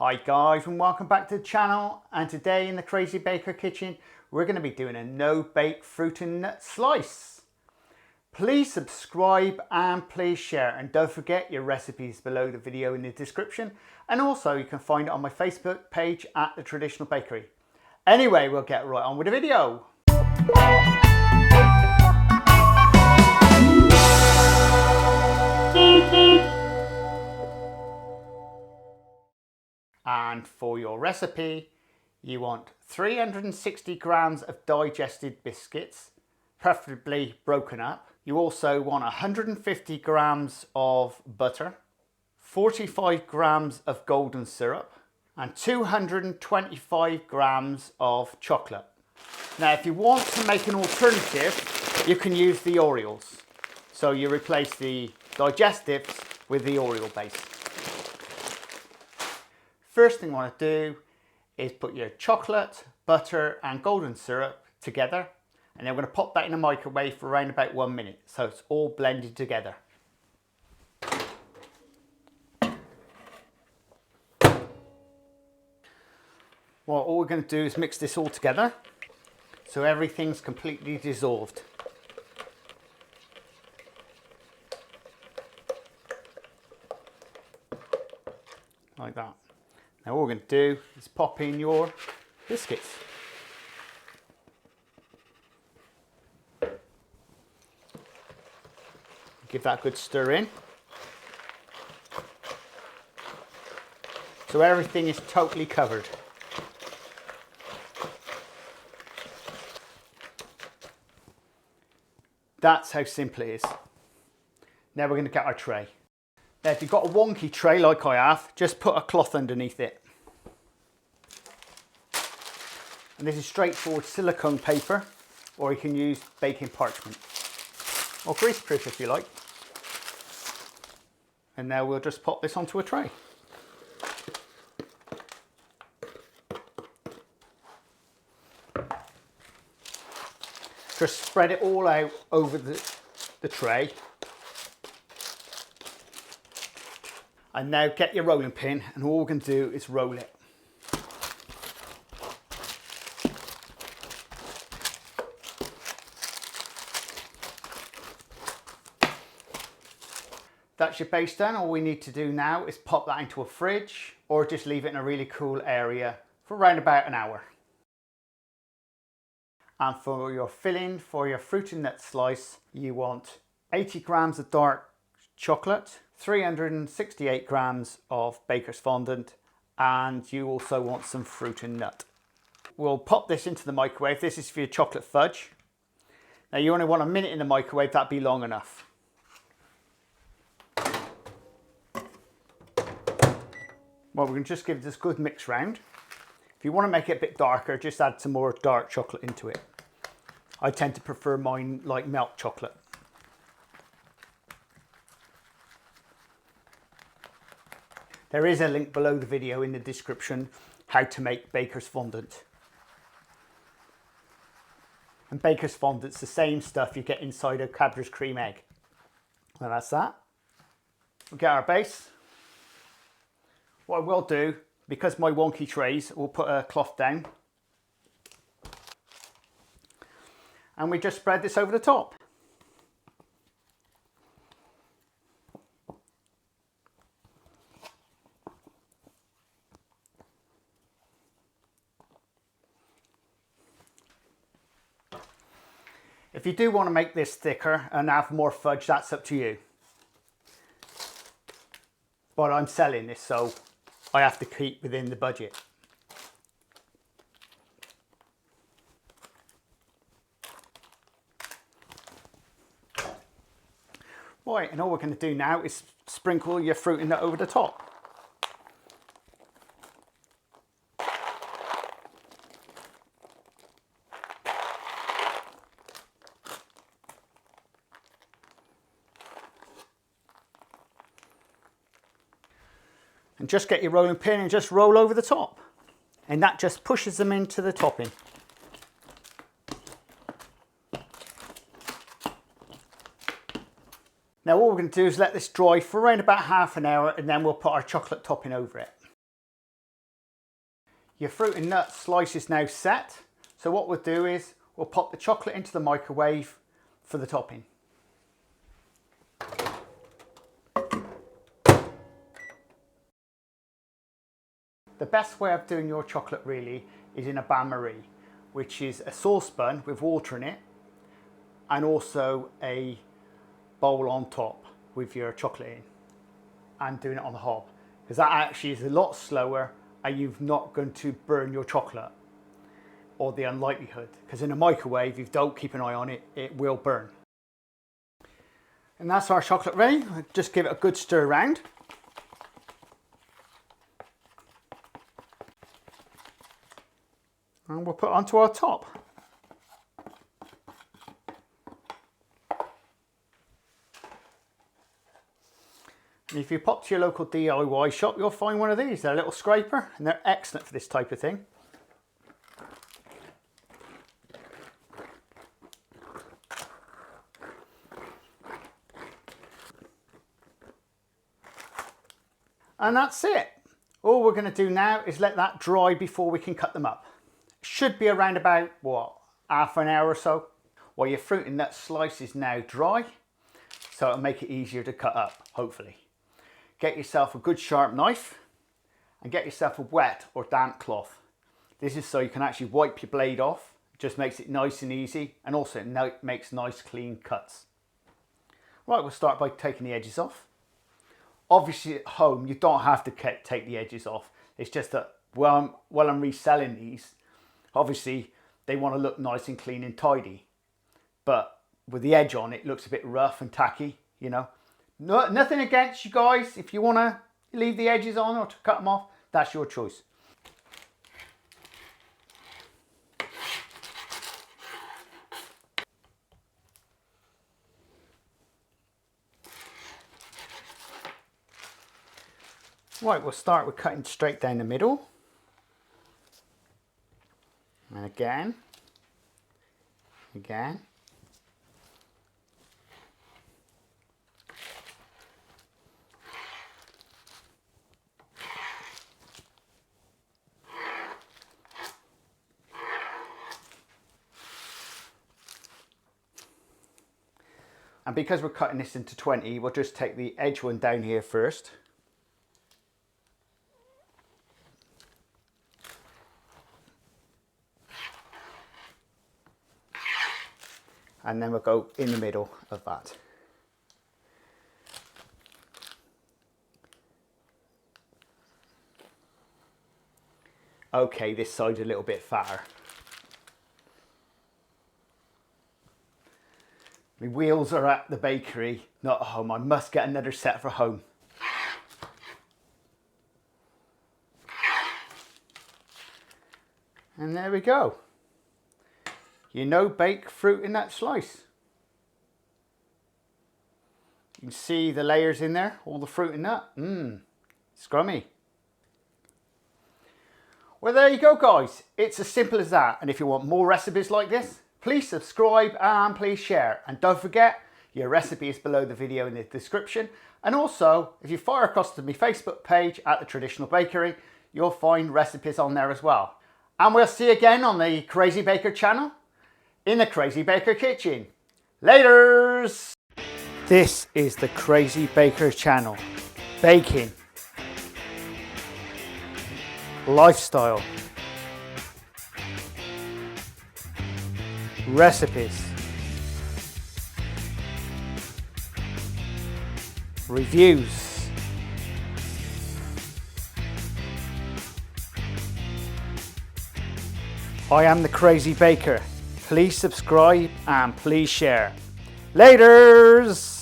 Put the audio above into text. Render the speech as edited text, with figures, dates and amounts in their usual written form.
Hi guys, and welcome back to the channel. And today in the Crazy Baker kitchen we're going to be doing a no-bake fruit and nut slice. Please subscribe and please share, and don't forget your recipes below the video in the description, and also you can find it on my Facebook page at The Traditional Bakery. Anyway, we'll get right on with the video. And for your recipe, you want 360 grams of digested biscuits, preferably broken up. You also want 150 grams of butter, 45 grams of golden syrup, and 225 grams of chocolate. Now, if you want to make an alternative, you can use the Oreos. So you replace the digestives with the Oreo base. First thing you want to do is put your chocolate, butter and golden syrup together, and then we're going to pop that in the microwave for around about 1 minute so it's all blended together. Well, all we're going to do is mix this all together so everything's completely dissolved. Like that. Now all we're going to do is pop in your biscuits. Give that a good stir in. So everything is totally covered. That's how simple it is. Now we're going to get our tray. Now, if you've got a wonky tray like I have, just put a cloth underneath it. And this is straightforward silicone paper, or you can use baking parchment, or greaseproof if you like. And now we'll just pop this onto a tray. Just spread it all out over the tray. And now get your rolling pin, and all we're going to do is roll it. That's your base done. All we need to do now is pop that into a fridge, or just leave it in a really cool area for around about an hour. And for your filling, for your fruit and nut slice, you want 80 grams of dark chocolate, 368 grams of baker's fondant, and you also want some fruit and nut. We'll pop this into the microwave. This is for your chocolate fudge. Now you only want a minute in the microwave, that'd be long enough. Well, we're going to just give this a good mix round. If you want to make it a bit darker, just add some more dark chocolate into it. I tend to prefer mine like milk chocolate. There is a link below the video in the description how to make baker's fondant. And baker's fondant's the same stuff you get inside a Cadbury's cream egg. Well, that's that. We'll get our base. What I will do, because my wonky trays, we'll put a cloth down. And we just spread this over the top. If you do want to make this thicker and have more fudge, that's up to you. But I'm selling this, so I have to keep within the budget. Right, and all we're going to do now is sprinkle your fruit and nut over the top. And just get your rolling pin and just roll over the top. And that just pushes them into the topping. Now all we're going to do is let this dry for around about half an hour, and then we'll put our chocolate topping over it. Your fruit and nut slice is now set. So what we'll do is we'll pop the chocolate into the microwave for the topping. The best way of doing your chocolate really is in a bain-marie, which is a saucepan with water in it and also a bowl on top with your chocolate in, and doing it on the hob, because that actually is a lot slower and you're not going to burn your chocolate, or the unlikelihood, because in a microwave, if you don't keep an eye on it, it will burn. And that's our chocolate ready. Just give it a good stir around. And we'll put it onto our top. And if you pop to your local DIY shop, you'll find one of these. They're a little scraper and they're excellent for this type of thing. And that's it. All we're going to do now is let that dry before we can cut them up. Should be around about, what, half an hour or so. Well, your fruit and nut slice is now dry, so it'll make it easier to cut up, hopefully. Get yourself a good sharp knife and get yourself a wet or damp cloth. This is so you can actually wipe your blade off. It just makes it nice and easy, and also it makes nice clean cuts. Right, we'll start by taking the edges off. Obviously at home you don't have to take the edges off. It's just that while I'm reselling these, obviously they want to look nice and clean and tidy. But with the edge on, it looks a bit rough and tacky, you know. Nothing against you guys. If you want to leave the edges on or to cut them off, that's your choice. Right, we'll start with cutting straight down the middle. And again. And because we're cutting this into 20, we'll just take the edge one down here first. And then we'll go in the middle of that. Okay, this side's a little bit fatter. My wheels are at the bakery, not at home. I must get another set for home. And there we go. You know, bake fruit in that slice. You can see the layers in there, all the fruit and nut. Scrummy. Well, there you go, guys. It's as simple as that. And if you want more recipes like this, please subscribe and please share. And don't forget, your recipe is below the video in the description. And also, if you fire across to my Facebook page at The Traditional Bakery, you'll find recipes on there as well. And we'll see you again on the Crazy Baker channel in the Crazy Baker kitchen. Laters! This is the Crazy Baker channel. Baking. Lifestyle. Recipes. Reviews. I am the Crazy Baker. Please subscribe and please share. Laters!